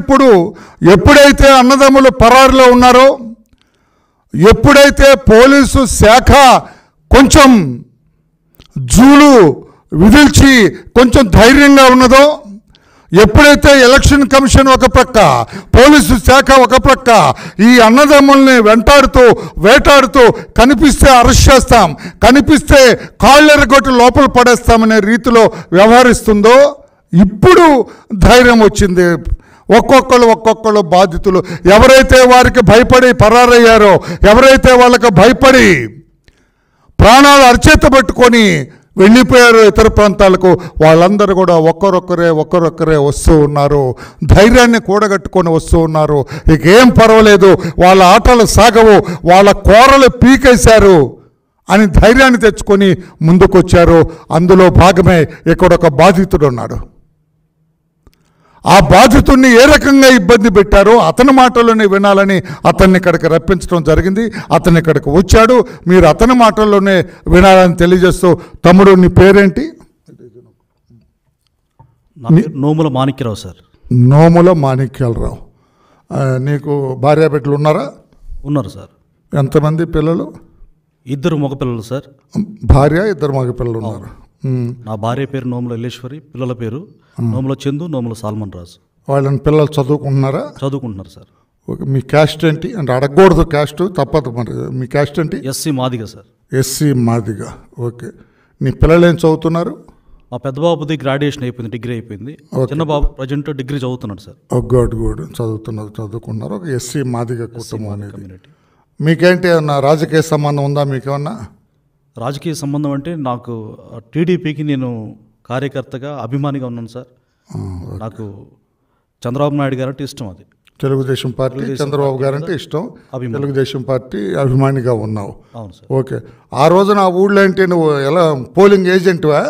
ఇప్పుడు ఎప్పుడైతే అన్నదమ్ములు పరారులో ఉన్నారో, ఎప్పుడైతే పోలీసు శాఖ కొంచెం జూలు విదిల్చి కొంచెం ధైర్యంగా ఉన్నదో, ఎప్పుడైతే ఎలక్షన్ కమిషన్ ఒక ప్రక్క, పోలీసు శాఖ ఒక ప్రక్క ఈ అన్నదమ్ముల్ని వెంటాడుతూ వేటాడుతూ కనిపిస్తే అరెస్ట్ చేస్తాం, కనిపిస్తే కాళ్ళెరగొట్టి లోపల పడేస్తామనే రీతిలో వ్యవహరిస్తుందో, ఇప్పుడు ధైర్యం వచ్చింది. ఒక్కొక్కరు బాధితులు ఎవరైతే వారికి భయపడి పరారయ్యారో, ఎవరైతే వాళ్ళకి భయపడి ప్రాణాలు అరచేత పట్టుకొని వెళ్ళిపోయారు ఇతర ప్రాంతాలకు, వాళ్ళందరూ కూడా ఒక్కరొక్కరే వస్తూ ఉన్నారు. ధైర్యాన్ని కూడగట్టుకొని వస్తూ ఉన్నారు. ఇక ఏం పర్వాలేదు, వాళ్ళ ఆటలు సాగవు, వాళ్ళ కోరలు పీకేశారు అని ధైర్యాన్ని తెచ్చుకొని ముందుకొచ్చారు. అందులో భాగమే ఇక్కడ ఒక బాధితుడు ఉన్నాడు. ఆ బాధితుడిని ఏ రకంగా ఇబ్బంది పెట్టారో అతని మాటల్లోనే వినాలని అతన్ని ఇక్కడికి రప్పించడం జరిగింది. అతను ఇక్కడికి వచ్చాడు. మీరు అతని మాటల్లోనే వినాలని తెలియజేస్తూ, తమ్ముడు నీ పేరేంటి? నోముల మాణిక్యరావు సార్. నోముల మాణిక్యాలరావు. నీకు భార్య బిడ్డలు ఉన్నారా? ఉన్నారు సార్. ఎంతమంది పిల్లలు? 2 మగపిల్లలు సార్. భార్య 2 మగపిల్లలు ఉన్నారు. నా భార్య పేరు నోముల ఎల్లేశ్వరి, పిల్లల పేరు నోముల చందు, నోముల సాల్మన్ రాజు. వాళ్ళని పిల్లలు చదువుకుంటున్నారా? చదువుకుంటున్నారు సార్. ఓకే. మీ క్యాస్ట్ ఏంటి? అంటే అడగకూడదు, క్యాస్ట్ తప్పదు. మరి మీ క్యాస్ట్ ఏంటి? SC Madiga sir. SC Madiga. Okay. నీ పిల్లలు ఏం చదువుతున్నారు? మా పెద్ద బాబుది గ్రాడ్యుయేషన్ అయిపోయింది, డిగ్రీ అయిపోయింది. చిన్న బాబు ప్రజెంట్ డిగ్రీ చదువుతున్నాడు సార్. గుడ్ చదువుకున్నారు. ఒక ఎస్సీ మాదిగ కుటుంబం అనేది. మీకేంటి ఏమన్నా రాజకీయ సంబంధం ఉందా? మీకేమన్నా రాజకీయ సంబంధం అంటే నాకు టీడీపీకి నేను కార్యకర్తగా అభిమానిగా ఉన్నాను సార్. నాకు చంద్రబాబు నాయుడు గారు అంటే ఇష్టం. అది తెలుగుదేశం పార్టీ, చంద్రబాబు గారు అంటే ఇష్టం. తెలుగుదేశం పార్టీ అభిమానిగా ఉన్నావు. అవును సార్. ఓకే. ఆ రోజున ఆ ఊళ్ళో అంటే నువ్వు ఎలా పోలింగ్ ఏజెంట్వా?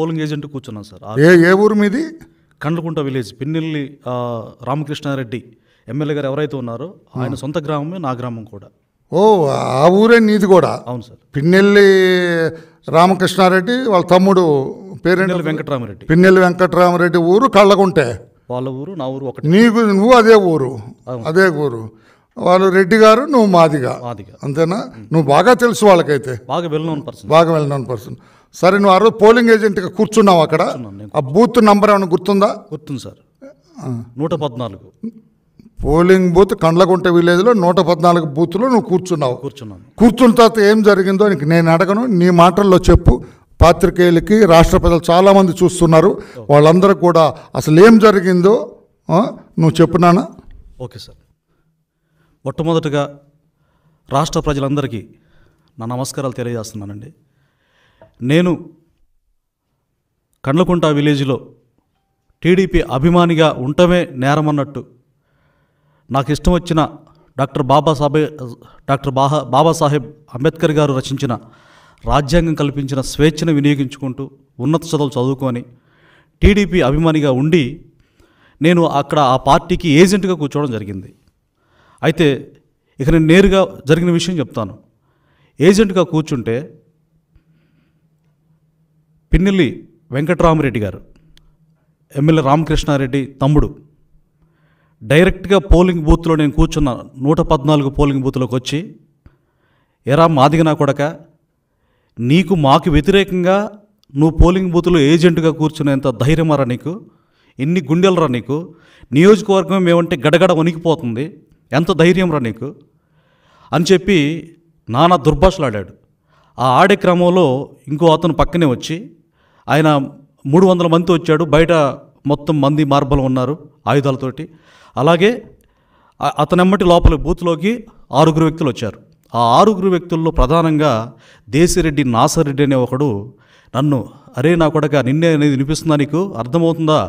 పోలింగ్ ఏజెంట్ కూర్చున్నాను సార్. ఏ ఊరు మీది? కండ్లకుంట విలేజ్, పిన్నెల్లి రామకృష్ణారెడ్డి ఎమ్మెల్యే గారు ఎవరైతే ఉన్నారో ఆయన సొంత గ్రామమే నా గ్రామం కూడా. ఓ, ఆ ఊరే నీది కూడా? అవును సార్. పిన్నెల్లి రామకృష్ణారెడ్డి వాళ్ళ తమ్ముడు పేరు వెంకటరామరెడ్డి. పిన్నెల్లి వెంకటరామరెడ్డి ఊరు కళ్ళగుంటే. వాళ్ళ ఊరు నా ఊరు ఒకటి. నువ్వు అదే ఊరు? అదే ఊరు. వాళ్ళు రెడ్డి గారు, నువ్వు మాదిగా. అంతేనా? నువ్వు బాగా తెలుసు వాళ్ళకైతే? బాగా వెల్ నోన్ పర్సన్. సరే, నువ్వు ఆ రోజు పోలింగ్ ఏజెంట్గా కూర్చున్నావు అక్కడ. ఆ బూత్ నంబర్ ఏమైనా గుర్తుందా? గుర్తుంది సార్. 114 పోలింగ్ బూత్ కండ్లగుంట విలేజ్లో 114 బూత్లో నువ్వు కూర్చున్నాను. కూర్చున్న తర్వాత ఏం జరిగిందో నేను అడగను, నీ మాటల్లో చెప్పు. పాత్రికేయులకి, రాష్ట్ర ప్రజలు చాలామంది చూస్తున్నారు, వాళ్ళందరూ కూడా అసలు ఏం జరిగిందో నువ్వు చెప్పునానా? Okay sir. మొట్టమొదటిగా రాష్ట్ర ప్రజలందరికీ నా నమస్కారాలు తెలియజేస్తున్నానండి. నేను కండ్లకుంట విలేజ్లో టీడీపీ అభిమానిగా ఉండటమే నేరమన్నట్టు నాకు ఇష్టం వచ్చిన డాక్టర్ బాబాసాహెబ్ అంబేద్కర్ గారు రచించిన రాజ్యాంగం కల్పించిన స్వేచ్ఛను వినియోగించుకుంటూ ఉన్నత చదువులు చదువుకొని టీడీపీ అభిమానిగా ఉండి నేను అక్కడ ఆ పార్టీకి ఏజెంట్గా కూర్చోవడం జరిగింది. అయితే ఇక నేను నేరుగా జరిగిన విషయం చెప్తాను. ఏజెంట్గా కూర్చుంటే పిన్నెల్లి వెంకటరామరెడ్డి గారు, ఎమ్మెల్యే రామకృష్ణారెడ్డి తమ్ముడు, డైరెక్ట్గా పోలింగ్ బూత్లో నేను కూర్చున్న 114 పోలింగ్ బూత్లోకి వచ్చి, ఎరా మాదిగ నా కొడక, నీకు మాకు వ్యతిరేకంగా నువ్వు పోలింగ్ బూత్లో ఏజెంట్గా కూర్చునేంత ధైర్యమారా నీకు? ఎన్ని గుండెలరా నీకు? నియోజకవర్గం ఏమంటే గడగడ వణికిపోతుంది, ఎంత ధైర్యం రా నీకు అని చెప్పి నానా దుర్భాషలాడాడు. ఆ ఆడే క్రమంలో ఇంకో అతను పక్కనే వచ్చి, ఆయన 300 మంది వచ్చాడు, బయట మొత్తం మంది మార్బలం ఉన్నారు ఆయుధాలతోటి. అలాగే అతనెమ్మటి లోపల బూత్లోకి 6 వ్యక్తులు వచ్చారు. ఆ 6 వ్యక్తుల్లో ప్రధానంగా దేశిరెడ్డి నాసరెడ్డి అనే ఒకడు నన్ను, అరే నా కొడక, నిన్నే అనేది వినిపిస్తుందా నీకు? అర్థమవుతుందా?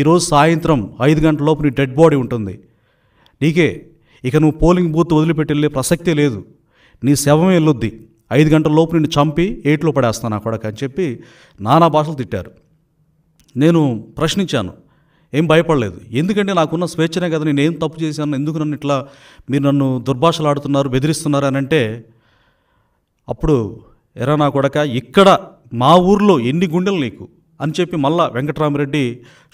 ఈరోజు సాయంత్రం 5 గంటల లోపు నీ డెడ్ బాడీ ఉంటుంది, నీకే ఇక నువ్వు పోలింగ్ బూత్ వదిలిపెట్టి వెళ్ళే ప్రసక్తే లేదు, నీ శవమే వెళ్ళొద్ది, 5 గంటల లోపు నిన్ను చంపి ఏట్లో పడేస్తాను నా కొడక అని చెప్పి నానా భాషలు తిట్టారు. నేను ప్రశ్నించాను, ఏం భయపడలేదు, ఎందుకంటే నాకున్న స్వేచ్ఛనే కదా, నేను ఏం తప్పు చేశాను, ఎందుకు నన్ను ఇట్లా మీరు నన్ను దుర్భాషలు ఆడుతున్నారు, బెదిరిస్తున్నారు అని అంటే, అప్పుడు ఎరా నా కొడక, ఇక్కడ మా ఊర్లో ఎన్ని గుండెలు నీకు అని చెప్పి మళ్ళా వెంకటరామరెడ్డి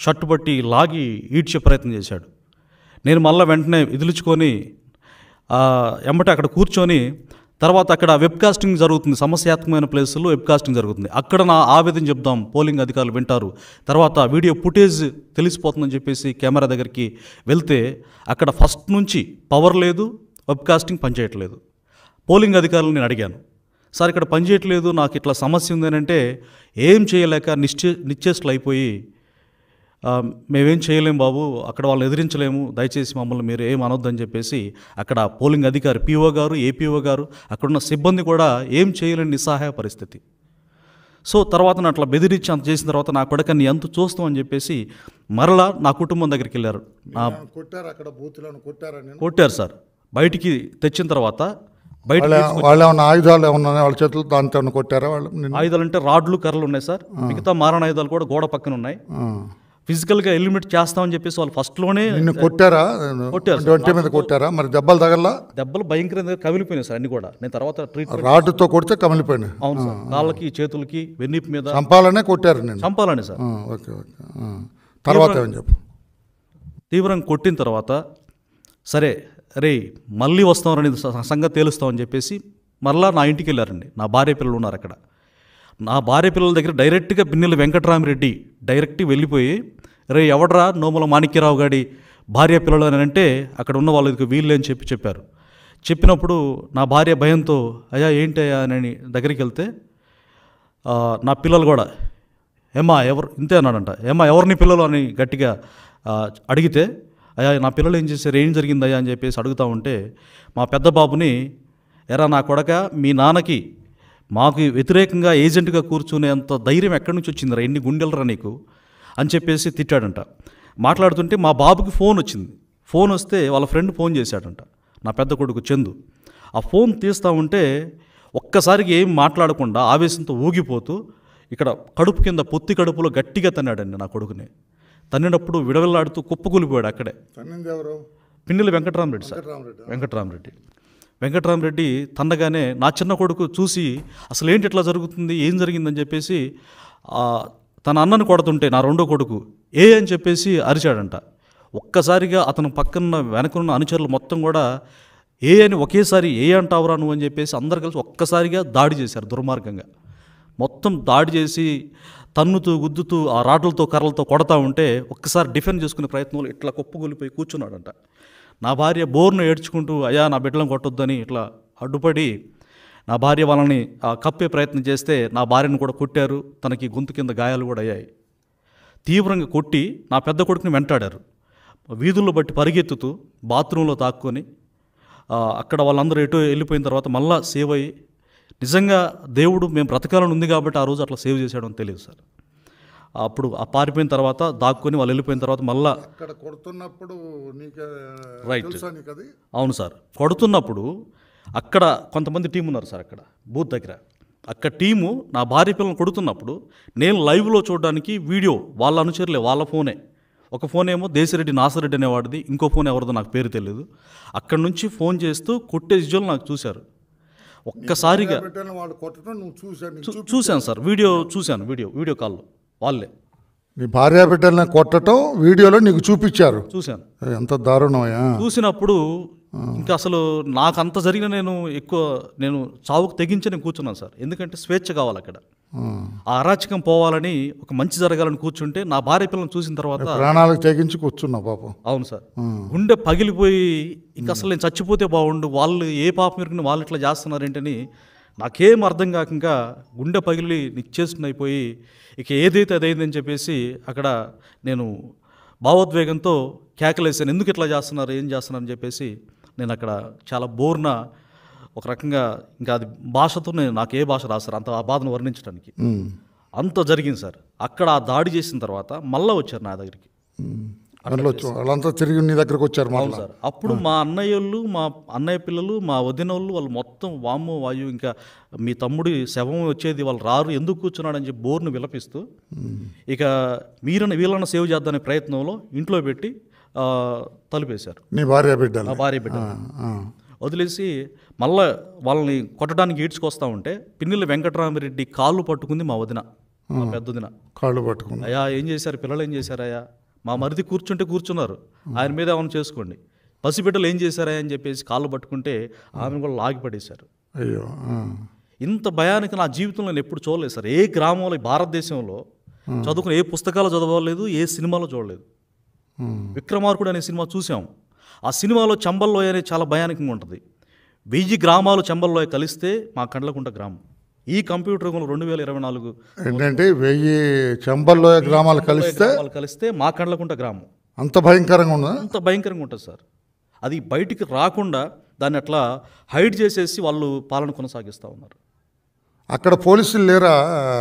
షర్టు పట్టి లాగి ఈడ్చే ప్రయత్నం చేశాడు. నేను మళ్ళీ వెంటనే విదిలించుకొని ఎమ్మటే అక్కడ కూర్చొని తర్వాత అక్కడ వెబ్కాస్టింగ్ జరుగుతుంది, సమస్యాత్మకమైన ప్లేసుల్లో వెబ్కాస్టింగ్ జరుగుతుంది. అక్కడ నా ఆవేదన చెప్దాం, పోలింగ్ అధికారులు వింటారు, తర్వాత వీడియో ఫుటేజ్ తెలిసిపోతుందని చెప్పేసి కెమెరా దగ్గరికి వెళ్తే అక్కడ ఫస్ట్ నుంచి పవర్ లేదు, వెబ్కాస్టింగ్ పనిచేయట్లేదు. పోలింగ్ అధికారులు నేను అడిగాను, సార్ ఇక్కడ పనిచేయట్లేదు, నాకు ఇట్లా సమస్య ఉంది అని అంటే ఏం చేయలేక నిశ్చేష్టులు అయిపోయి మేమేం చేయలేం బాబు, అక్కడ వాళ్ళని ఎదిరించలేము, దయచేసి మమ్మల్ని మీరు ఏం అనొద్దని చెప్పేసి అక్కడ పోలింగ్ అధికారి పిఓ గారు, ఏపీఓ గారు, అక్కడున్న సిబ్బంది కూడా ఏం చేయలేని నిస్సహాయ పరిస్థితి. సో తర్వాత నేను అట్లా బెదిరించి అంత చేసిన తర్వాత నా కొడుకని ఎంత చూస్తామని చెప్పేసి మరలా నా కుటుంబం దగ్గరికి వెళ్ళారు. కొట్టారు సార్. బయటికి తెచ్చిన తర్వాత వాళ్ళు ఏమన్నా ఆయుధాలు ఏమన్నా వాళ్ళ చేతులు దాంతో కొట్టారా? వాళ్ళు ఆయుధాలు అంటే రాడ్లు, కర్రలు ఉన్నాయి సార్. మిగతా మారణ ఆయుధాలు కూడా గోడ పక్కన ఉన్నాయి. ఫిజికల్గా ఎలిమినేట్ చేస్తామని చెప్పేసి వాళ్ళు ఫస్ట్లోనే కొట్టారా? ఒంటి మీద కొట్టారా? మరి దెబ్బలు తగల? దెబ్బలు భయంకరంగా కమిలిపోయినాయి సార్ అన్ని కూడా. నేను తర్వాత ట్రీట్మెంట్ రాడ్తో కొడితే కమిలిపోయినాయి. అవును సార్, కాళ్ళకి, చేతులకి, వెన్నీపు మీద చంపాలనే కొట్టారు. నేను చంపాలని సార్. Okay okay. తర్వాత ఏమని చెప్పు? తీవ్రంగా కొట్టిన తర్వాత సరే రే మళ్ళీ వస్తామని సంగతి తేలుస్తామని చెప్పేసి మరలా నా ఇంటికి వెళ్ళారండి. నా భార్య పిల్లలు ఉన్నారు అక్కడ. నా భార్య పిల్లల దగ్గర డైరెక్ట్గా పిన్నెల వెంకటరామిరెడ్డి డైరెక్ట్గా వెళ్ళిపోయి, రే ఎవడరా నోముల మాణిక్యరావు గారి భార్య పిల్లలు అని అంటే అక్కడ ఉన్న వాళ్ళకి వీళ్ళే అని చెప్పారు. చెప్పినప్పుడు నా భార్య భయంతో అయ్యా ఏంటయ్యా అని దగ్గరికి వెళ్తే నా పిల్లలు కూడా ఏమ్మా ఎవరు ఇంతే అన్నాడంట. ఏమ్మా ఎవరిని పిల్లలు అని గట్టిగా అడిగితే అయ్యా నా పిల్లలు ఏం చేశారు, ఏం జరిగిందయ్యా అని చెప్పేసి అడుగుతూ ఉంటే మా పెద్ద బాబుని ఎరా నా కొడక మీ నాన్నకి మాకు వ్యతిరేకంగా ఏజెంట్గా కూర్చునేంత ధైర్యం ఎక్కడి నుంచి వచ్చిందిరా, ఎన్ని గుండెలరా నీకు అని చెప్పేసి తిట్టాడంట. మాట్లాడుతుంటే మా బాబుకి ఫోన్ వచ్చింది. ఫోన్ వస్తే వాళ్ళ ఫ్రెండ్ ఫోన్ చేశాడంట, నా పెద్ద కొడుకు చందు. ఆ ఫోన్ తీస్తూ ఉంటే ఒక్కసారికి ఏం మాట్లాడకుండా ఆవేశంతో ఊగిపోతూ ఇక్కడ కడుపు కింద పొత్తి కడుపులో గట్టిగా తన్నాడండి నా కొడుకుని. తన్నినప్పుడు విడవెల్లాడుతూ కుప్పకూలిపోయాడు అక్కడే. పిన్నెల వెంకటరామరెడ్డి సార్. వెంకటరామరెడ్డి తన్నగానే నా చిన్న కొడుకు చూసి అసలు ఏంటి ఇట్లా జరుగుతుంది, ఏం జరిగిందని చెప్పేసి తన అన్నను కొడుతుంటే నా రెండో కొడుకు ఏ అని చెప్పేసి అరిచాడంట. ఒక్కసారిగా అతను పక్కన వెనకనున్న అనుచరులు మొత్తం కూడా ఏ అని ఒకేసారి ఏ అంటావురా నువ్వు అని చెప్పేసి అందరు కలిసి ఒక్కసారిగా దాడి చేశారు దుర్మార్గంగా. మొత్తం దాడి చేసి తన్నుతూ గుద్దుతూ ఆ రాడ్లతో కర్రలతో కొడతా ఉంటే ఒక్కసారి డిఫెండ్ చేసుకునే ప్రయత్నంలో ఇట్లా కుప్పగొలిపోయి కూర్చున్నాడంట. నా భార్య బోర్ను ఏడ్చుకుంటూ అయ్యా నా బిడ్డలను కొట్టొద్దని ఇట్లా అడ్డుపడి నా భార్య వాళ్ళని కప్పే ప్రయత్నం చేస్తే నా భార్యను కూడా కొట్టారు. తనకి గొంతు కింద గాయాలు కూడా అయ్యాయి. తీవ్రంగా కొట్టి నా పెద్ద కొడుకుని వెంటాడారు. వీధుల్లో బట్టి పరిగెత్తుతూ బాత్రూంలో తాక్కొని అక్కడ వాళ్ళందరూ ఎటో వెళ్ళిపోయిన తర్వాత మళ్ళా సేవ్ అయ్యి నిజంగా దేవుడు మేము బ్రతకాలని ఉంది కాబట్టి ఆ రోజు అట్లా సేవ్ చేశాడని తెలియదు సార్. అప్పుడు ఆ పారిపోయిన తర్వాత దాక్కొని వాళ్ళు వెళ్ళిపోయిన తర్వాత మళ్ళా కొడుతున్నప్పుడు రైట్ అవును సార్, కొడుతున్నప్పుడు అక్కడ కొంతమంది టీం ఉన్నారు సార్ అక్కడ బూత్ దగ్గర. అక్కడ టీము నా భార్య పిల్లలు కొడుతున్నప్పుడు నేను లైవ్లో చూడడానికి వీడియో వాళ్ళ అనుచరులే, వాళ్ళ ఫోనే. ఒక ఫోన్ ఏమో దేశిరెడ్డి నాసరెడ్డి అనేవాడిది, ఇంకో ఫోన్ ఎవరిదో నాకు పేరు తెలియదు. అక్కడ నుంచి ఫోన్ చేస్తూ కొట్టే విజువల్ నాకు చూశారు. ఒక్కసారిగా చూశాను సార్, వీడియో చూశాను, వీడియో కాల్లో వాళ్ళే నీ భార్య బిడ్డల్ని కొట్టడం వీడియోలో నీకు చూపించారు. చూశాను. ఎంత దారుణమయ్యా. చూసినప్పుడు ఇంకా అసలు నాకు అంత జరిగిన నేను చావుకు తెగించి నేను కూర్చున్నాను సార్. ఎందుకంటే స్వేచ్ఛ కావాలి అక్కడ. ఆ అరాచకం పోవాలని, ఒక మంచి జరగాలని కూర్చుంటే నా భార్య పిల్లలను చూసిన తర్వాత ప్రాణాలకు తెగించి కూర్చున్నా పాపం. అవును సార్, గుండె పగిలిపోయి ఇంకా అసలు నేను చచ్చిపోతే బాగుండు, వాళ్ళు ఏ పాపం ఇరుకుని వాళ్ళు ఇట్లా చేస్తున్నారేంటని నాకేం అర్థం కాక ఇంకా గుండె పగిలి నిశ్చేష్టునైపోయి ఇక ఏదైతే అదైందని చెప్పేసి అక్కడ నేను భావోద్వేగంతో కేకలేసాను. ఎందుకు ఇట్లా చేస్తున్నారు, ఏం చేస్తున్నారు అని చెప్పేసి నేను అక్కడ చాలా బోర్న ఒక రకంగా ఇంకా అది భాషతో నాకు ఏ భాష రాదు సార్ అంత ఆ బాధను వర్ణించడానికి. అంత జరిగింది సార్. అక్కడ ఆ దాడి చేసిన తర్వాత మళ్ళీ వచ్చారు నా దగ్గరికి. వాళ్ళంతా తిరిగి నీ దగ్గరకు వచ్చారు సార్. అప్పుడు మా అన్నయ్యలు, మా అన్నయ్య పిల్లలు, మా వదిన వాళ్ళు మొత్తం వాము వాయు ఇంకా మీ తమ్ముడి శవం వచ్చేది, వాళ్ళు రారు, ఎందుకు కూర్చున్నాడని చెప్పి బోర్ను విలపిస్తూ ఇక వీళ్ళని సేవ్ చేద్దామనే ప్రయత్నంలో ఇంట్లో పెట్టి తలుపేశారు. నీ భార్య బిడ్డ వదిలేసి మళ్ళీ వాళ్ళని కొట్టడానికి ఈడ్చుకొస్తా ఉంటే పిన్నెల వెంకటరామరెడ్డి కాళ్ళు పట్టుకుంది మా వదిన, మా పెద్దదిన. కాళ్ళు పట్టుకుంది. అయ్యా ఏం చేశారు పిల్లలు, ఏం చేశారయ్యా, మా మరిది కూర్చుంటే కూర్చున్నారు, ఆయన మీద ఏమైనా చేసుకోండి. పసిబిడ్డలు ఏం చేశారా అని చెప్పేసి కాళ్ళు పట్టుకుంటే ఆమెను కూడా లాగి పడేశారు. అయ్యో. ఇంత భయానికి నా జీవితంలో నేను ఎప్పుడు చూడలేదు సార్. ఏ గ్రామంలో, భారతదేశంలో చదువుకుని ఏ పుస్తకాలు చదవలేదు, ఏ సినిమాలో చూడలేదు. విక్రమార్కుడు అనే సినిమా చూసాం. ఆ సినిమాలో చంబల్లోయ అనేది చాలా భయానకంగా ఉంటుంది. 1000 గ్రామాలు చంబల్లోయ కలిస్తే మా కండ్లకుంట గ్రామం. ఈ కంప్యూటర్ యుగంలో 2024 ఏంటంటే 1000 చంబల్లోయ గ్రామాలు కలిస్తే మా కండ్లకుంట గ్రామం అంత భయంకరంగా ఉన్నదా? అంత భయంకరంగా ఉంటుంది సార్. అది బయటికి రాకుండా దాన్ని అట్లా హైడ్ చేసేసి వాళ్ళు పాలన కొనసాగిస్తూ ఉన్నారు. అక్కడ పోలీసులు లేరా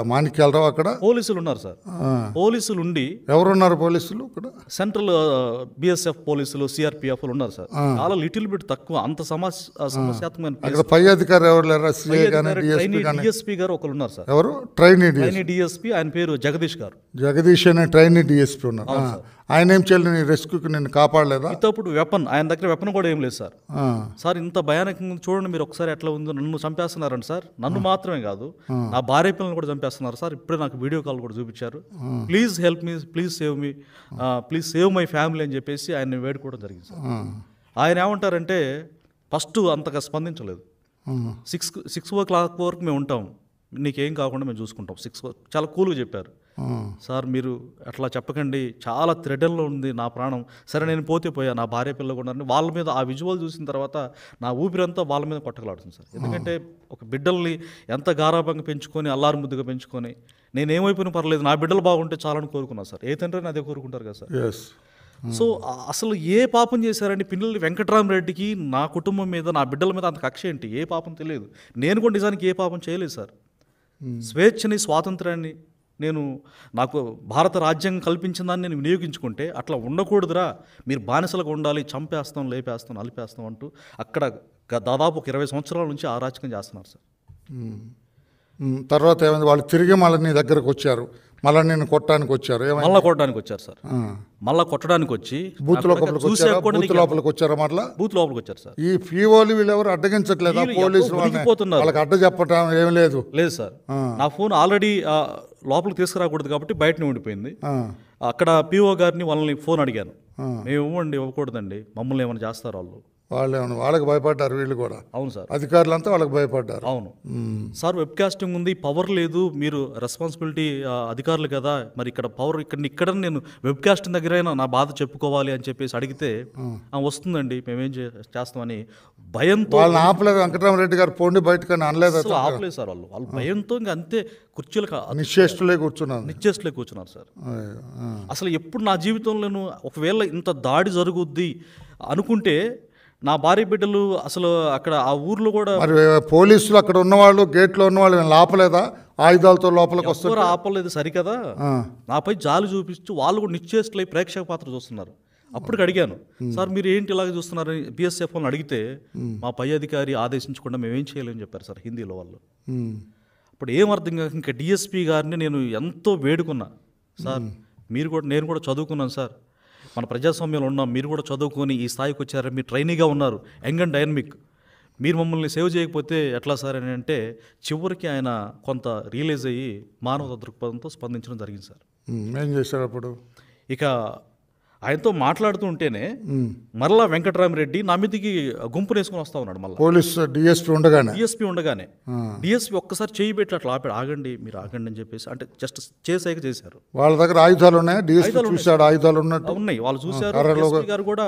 మాణిక్యాలరావు? అక్కడ పోలీసులు ఉన్నారు సార్. పోలీసులు ఉండి, ఎవరున్నారు పోలీసులు అక్కడ? సెంట్రల్ BSF పోలీసులు, CRPF ఉన్నారు సార్. చాలా లిటిల్ బిట్ తక్కువ, అంత సమస్యాత్మకమైన అక్కడ పై అధికారి ఎవరు లేరా? CA కానీ DSP గారు ఒకరు ఉన్నారు సార్. ఎవరు? ట్రైనీ DSP, ఆయన పేరు జగదీష్ గారు. జగదీష్ అనే ట్రైనీ DSP ఉన్నారు. ఆయన ఏం చేయాలి? నీ రెస్క్యూకి నిన్ను కాపాడలేదా? ఇప్పుడు ఆయన దగ్గర వెపన్ కూడా ఏం లేదు సార్. సార్ ఇంత భయానకంగా చూడండి మీరు ఒకసారి ఎట్లా ఉందో. నన్ను చంపేస్తున్నారండి సార్. నన్ను మాత్రమే కాదు, నా భార్య పిల్లలను కూడా చంపేస్తున్నారు సార్. ఇప్పుడే నాకు వీడియో కాల్ కూడా చూపించారు. Please help me, please save me, please save my family అని చెప్పేసి ఆయన వేడుకోవడం జరిగింది సార్. ఆయన ఏమంటారంటే ఫస్ట్ అంతగా స్పందించలేదు. 6 వరకు మేము ఉంటాం, నీకేం కాకుండా మేము చూసుకుంటాం. 6 చాలా కూల్గా చెప్పారు. సార్ మీరు అట్లా చెప్పకండి, చాలా థ్రెడల్లో ఉంది నా ప్రాణం. సరే నేను పోయా, నా భార్య పిల్ల కూడా వాళ్ళ మీద ఆ విజువల్ చూసిన తర్వాత నా ఊపిరంతా వాళ్ళ మీద కొట్టగలాడుతుంది సార్. ఎందుకంటే ఒక బిడ్డల్ని ఎంత గారాభంగా పెంచుకొని, అల్లారు ముద్దుగా పెంచుకొని, నేనేమైపోయినా పర్లేదు, నా బిడ్డలు బాగుంటే చాలని కోరుకున్నాను సార్. ఏ తండ్రిని అదే కోరుకుంటారు కదా సార్. సో అసలు ఏ పాపం చేశారండి పిన్నెల్లి వెంకట్రామరెడ్డికి? నా కుటుంబం మీద, నా బిడ్డల మీద అంత కక్ష ఏంటి? ఏ పాపం తెలియదు. నేను కూడా నిజానికి ఏ పాపం చేయలేదు సార్. స్వేచ్ఛని, స్వాతంత్రాన్ని నాకు భారత రాజ్యాంగం కల్పించిన దాన్ని నేను వినియోగించుకుంటే అట్లా ఉండకూడదురా, మీరు బానిసలుగా ఉండాలి, చంపేస్తాం, లేపేస్తాం, అలిపేస్తాం అంటూ అక్కడ దాదాపు 20 సంవత్సరాల నుంచి అరాచకం చేస్తున్నారు సార్. తర్వాత ఏమైంది? వాళ్ళు తిరిగి మళ్ళీ నీ దగ్గరకు వచ్చారు, మళ్ళీ నేను కొట్టడానికి వచ్చారు. మళ్ళీ కొట్టడానికి వచ్చారు సార్. మళ్ళీ కొట్టడానికి వచ్చి బూత్ లోపలికి వచ్చారా? మళ్ళీ బూత్ లోపలికి వచ్చారు సార్. ఈ పీఓలు వీళ్ళు ఎవరు అడ్డగించట్లేదా? పోలీసులు వాళ్ళకి అడ్డ చెప్పటం ఏం లేదు సార్. నా ఫోన్ ఆల్రెడీ లోపలికి తీసుకురాకూడదు కాబట్టి బయటనే ఉండిపోయింది. అక్కడ PO గారిని వాళ్ళని ఫోన్ అడిగాను. మేము ఇవ్వకూడదండి, మమ్మల్ని ఏమైనా చేస్తారు వాళ్ళకి భయపడ్డారు వీళ్ళు కూడా. అవును సార్, అధికారులంతా వాళ్ళకి భయపడ్డారు. అవును సార్. వెబ్ కాస్టింగ్ ఉంది, పవర్ లేదు, మీరు రెస్పాన్సిబిలిటీ అధికారులు కదా, మరి ఇక్కడ పవర్ ఇక్కడ నేను వెబ్ కాస్టింగ్ దగ్గరైనా నా బాధ చెప్పుకోవాలి అని చెప్పేసి అడిగితే వస్తుందండి, మేమేం చేస్తామని భయంతో వాళ్ళని ఆపలేదు. వెంకటరామరెడ్డి గారు పోండి బయటకు అనలేదు, ఆపలేదు సార్. వాళ్ళు భయంతో ఇంకా అంతే కుర్చీలకు నిశ్చేష్టులే కూర్చున్నారు సార్. అసలు ఎప్పుడు నా జీవితంలో ఒకవేళ ఇంత దాడి జరుగుద్ది అనుకుంటే నా భార్య బిడ్డలు అసలు అక్కడ ఆ ఊర్లో కూడా మరి పోలీసులు అక్కడ ఉన్నవాళ్ళు, గేట్లో ఉన్నవాళ్ళు ఆపలేదా? ఆయుధాలతో లోపలికి వస్తారు. ఆపలేదు సరికదా, నాపై జాలి చూపించు వాళ్ళు కూడా నిశ్చేష్లై ప్రేక్షక పాత్ర చూస్తున్నారు. అప్పటికి అడిగాను, సార్ మీరు ఏంటి ఇలాగ చూస్తున్నారు BSF వాళ్ళని అడిగితే మా పై అధికారి ఆదేశించకుండా మేమేం చేయలేమని చెప్పారు సార్ హిందీలో వాళ్ళు. అప్పుడు ఏం అర్థం కాక ఇంకా DSP గారిని నేను ఎంతో వేడుకున్నా, సార్ నేను కూడా చదువుకున్నాను సార్, మన ప్రజాస్వామ్యంలో ఉన్నాం, మీరు కూడా చదువుకొని ఈ స్థాయికి వచ్చారు, మీరు ట్రైనీగా ఉన్నారు, యంగ్ అండ్ డైనమిక్, మీరు మమ్మల్ని సేవ్ చేయకపోతే ఎట్లా సార్ అని అంటే చివరికి ఆయన కొంత రియలైజ్ అయ్యి మానవ దృక్పథంతో స్పందించడం జరిగింది సార్. ఏం చేశారు అప్పుడు? ఇక ఆయనతో మాట్లాడుతూ ఉంటేనే మరలా వెంకటరామరెడ్డి నా మీదకి గుంపును వేసుకొని వస్తా ఉన్నాడు. మళ్ళీ పోలీస్ DSP ఉండగానే DSP ఒక్కసారి చేయి పెట్టి అట్లా ఆపండి, మీరు ఆగండి అని చెప్పేసి, అంటే జస్ట్ చేశారు. వాళ్ళ దగ్గర ఆయుధాలు ఉన్నాయి, DSP చూశాడు ఆయుధాలు ఉన్నట్టు ఉన్నాయి, వాళ్ళు చూశారు.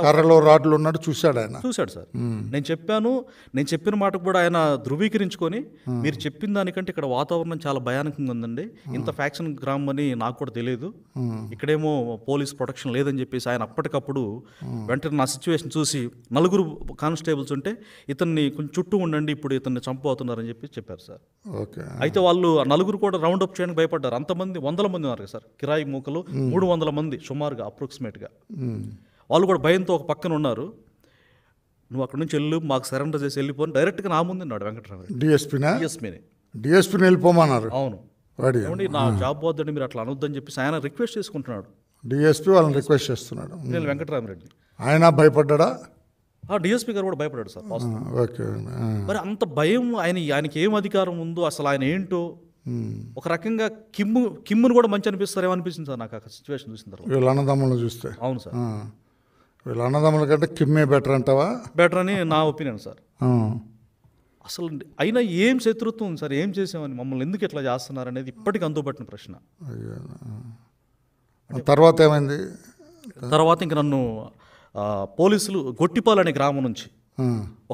కర్రలో రాడ్లు ఉన్నట్టు చూశాడు సార్. నేను చెప్పిన మాట కూడా ఆయన ధృవీకరించుకొని, మీరు చెప్పిన దానికంటే ఇక్కడ వాతావరణం చాలా భయానకంగా ఉందండి, ఇంత ఫ్యాక్షన్ గ్రామం అని నాకు కూడా తెలియదు, ఇక్కడేమో పోలీస్ ప్రొటెక్షన్ లేదని చెప్పి ఆయన అప్పటికప్పుడు వెంటనే నా సిచ్యువేషన్ చూసి 4 కానిస్టేబుల్స్ ఉంటే ఇతన్ని కొంచెం చుట్టూ ఉండండి, ఇప్పుడు ఇతన్ని చంపబోతున్నారని చెప్పారు సార్. అయితే వాళ్ళు 4 కూడా రౌండ్ అప్ చేయడానికి భయపడ్డారు. అంతమంది 100 మంది ఉన్నారు కదా సార్, కిరాయి మూకలు 300 మంది సుమారుగా అప్రాక్సిమేట్గా. వాళ్ళు కూడా భయంతో ఒక పక్కన ఉన్నారు. నువ్వు అక్కడి నుంచి వెళ్ళు, మాకు సరెండర్ చేసి వెళ్ళిపోని డైరెక్ట్గా నా ముందు ఉన్నాడు వెంకటరామరెడ్డి. DSPని వెళ్ళిపోమన్నారు. అవును, నా జాబ్ వద్దండి మీరు అట్లా అనొద్దని చెప్పేసి ఆయన రిక్వెస్ట్ చేసుకుంటున్నాడు. DSP వాళ్ళని రిక్వెస్ట్ చేస్తున్నాడు. నేను వెంకటరామరెడ్డి. ఆయన భయపడ్డా? DSP గారు కూడా భయపడ్డాడు సార్. మరి అంత భయం ఆయనకి ఏం అధికారం ఉందో, అసలు ఆయన ఏంటో ఒక రకంగా కిమ్మును కూడా మంచి అనిపిస్తారేమో అనిపిస్తుంది సార్ నాకు ఆ సిచ్యువేషన్ చూసిన తర్వాత. వీళ్ళ అన్నదమ్ములను చూస్తే అవును సార్, వీళ్ళ అన్నదమ్ముల కంటే కిమ్మే బెటర్ అంటావా? బెటర్ అని నా ఒపీనియన్ సార్. అసలు అయినా ఏం శత్రుత్వం ఉంది సార్, ఏం చేసామని మమ్మల్ని ఎందుకు ఇట్లా చేస్తున్నారు అనేది ఇప్పటికీ అంతుపట్టిన ప్రశ్న. తర్వాత ఏమైంది? తర్వాత ఇంక నన్ను పోలీసులు గొట్టిపాలు అనే గ్రామం నుంచి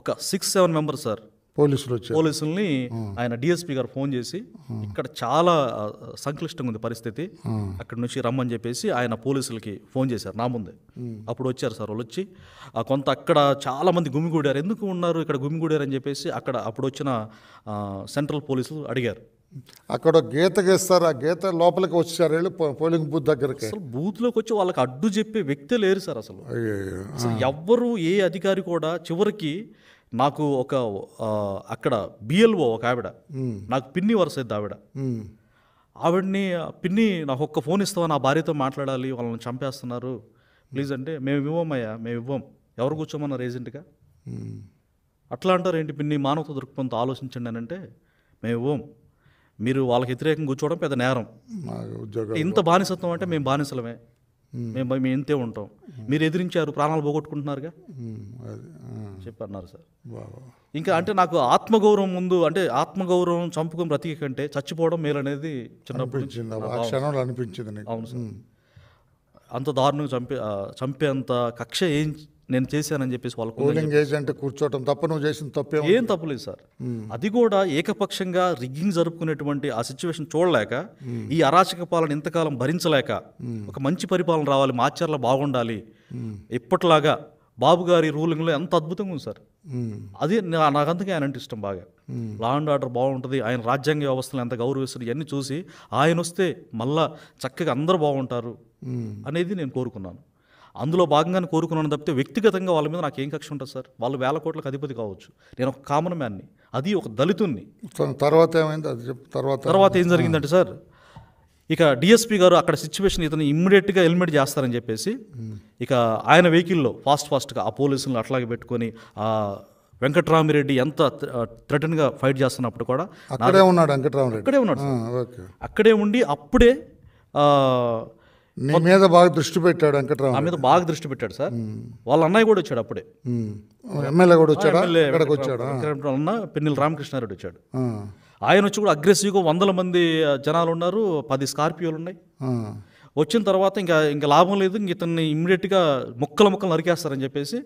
ఒక 6-7 మెంబర్స్ సార్ పోలీసుల్ని ఆయన డిఎస్పీ గారు ఫోన్ చేసి ఇక్కడ చాలా సంక్లిష్టంగా ఉంది పరిస్థితి, అక్కడి నుంచి రమ్మని చెప్పేసి ఆయన పోలీసులకి ఫోన్ చేశారు నా ముందే. అప్పుడు వచ్చారు సార్ వాళ్ళు వచ్చి కొంత అక్కడ చాలా మంది గుమిగూడారు, ఎందుకు ఉన్నారు ఇక్కడ గుమిగూడారు అని చెప్పేసి అప్పుడు వచ్చిన సెంట్రల్ పోలీసులు అడిగారు. అక్కడ గీత గీస్తారు, ఆ గీత లోపలికి వచ్చారు వీళ్ళు పోలింగ్ బూత్ దగ్గరికి. అసలు బూత్లోకి వచ్చి వాళ్ళకి అడ్డు చెప్పే వ్యక్తే లేరు సార్. అసలు ఎవ్వరు ఏ అధికారి కూడా చివరికి నాకు ఒక అక్కడ బిఎల్ఓ ఒక ఆవిడ, నాకు పిన్ని వరుస ఆవిడని పిన్ని నాకు ఒక్క ఫోన్ ఇస్తావా, నా భార్యతో మాట్లాడాలి, వాళ్ళని చంపేస్తున్నారు ప్లీజ్ అంటే, మేము ఇవ్వమయ్యా, మేము ఇవ్వం, ఎవరు కూర్చోమన్నారు ఏజెంట్గా, అట్లా అంటారు ఏంటి పిన్ని, మానవత దృక్పథంతో ఆలోచించండి అని అంటే, మేము ఇవ్వం, మీరు వాళ్ళకి వ్యతిరేకంగా కూర్చోవడం పెద్ద నేరం, ఇంత బానిసత్వం అంటే మేము బానిసలమే, మేము ఇంతే ఉంటాం, మీరు ఎదిరించారు ప్రాణాలు పోగొట్టుకుంటున్నారుగా చెప్పన్నారు సార్. ఇంకా అంటే నాకు ఆత్మగౌరవం ముందు అంటే ఆత్మగౌరవం చంపుకొని బ్రతికి కంటే చచ్చిపోవడం మేలు అనేది చిన్నప్పుడు అనిపించింది. అవును సార్, అంత దారుణంగా చంపేంత కక్ష ఏం నేను చేశానని చెప్పేసి వాళ్ళకు కూర్చోవటం తప్ప నువ్వు చేసిన తప్పే ఏం తప్పులేదు సార్. అది కూడా ఏకపక్షంగా రిగ్గింగ్ జరుపుకునేటువంటి ఆ సిచ్యువేషన్ చూడలేక, ఈ అరాచక పాలన ఇంతకాలం భరించలేక, ఒక మంచి పరిపాలన రావాలి, మాచర్ల బాగుండాలి, ఇప్పట్లాగా బాబు గారి రూలింగ్లో ఎంత అద్భుతంగా ఉంది సార్. అది నాకంతకే ఆయన అంటే ఇష్టం బాగా, లా అండ్ ఆర్డర్ బాగుంటుంది, ఆయన రాజ్యాంగ వ్యవస్థను ఎంత గౌరవిస్తారు ఇవన్నీ చూసి ఆయన వస్తే మళ్ళా చక్కగా అందరూ బాగుంటారు అనేది నేను కోరుకున్నాను. అందులో భాగంగానే కోరుకున్నాను తప్పితే వ్యక్తిగతంగా వాళ్ళ మీద నాకు ఏం కక్ష ఉంటుంది సార్. వాళ్ళు 1000 కోట్లకు అధిపతి కావచ్చు, నేను ఒక కామన్ మ్యాన్ని, అది ఒక దళితుణ్ణి. తర్వాత ఏమైంది అది చెప్పు. తర్వాత ఏం జరిగిందంటే సార్, ఇక డిఎస్పీ గారు అక్కడ సిచ్యువేషన్ ఇతను ఇమ్మీడియట్గా ఎలిమినేట్ చేస్తారని చెప్పేసి ఇక ఆయన వెహికల్లో ఫాస్ట్గా ఆ పోలీసులను అట్లాగే పెట్టుకొని ఆ వెంకట్రామిరెడ్డి ఎంత థ్రెటన్గా ఫైట్ చేస్తున్నప్పుడు కూడా అక్కడే ఉన్నాడు వెంకట్రామిరెడ్డి, అక్కడే ఉండి అప్పుడే నీ మీద బాగా దృష్టి పెట్టాడు వెంకట్రామ, ఆ మీద బాగా దృష్టి పెట్టాడు సార్. వాళ్ళ అన్నయ్య కూడా వచ్చాడు అప్పుడే, ఎమ్మెల్యే కూడా వచ్చాడు, అన్న పిన్నెల రామకృష్ణారెడ్డి వచ్చాడు. ఆయన వచ్చి కూడా అగ్రెసివ్గా 100 మంది జనాలు ఉన్నారు, 10 స్కార్పియోలు ఉన్నాయి. వచ్చిన తర్వాత ఇంకా లాభం లేదు, ఇంక ఇతన్ని ఇమ్మీడియట్గా ముక్కలు నరికేస్తారని చెప్పేసి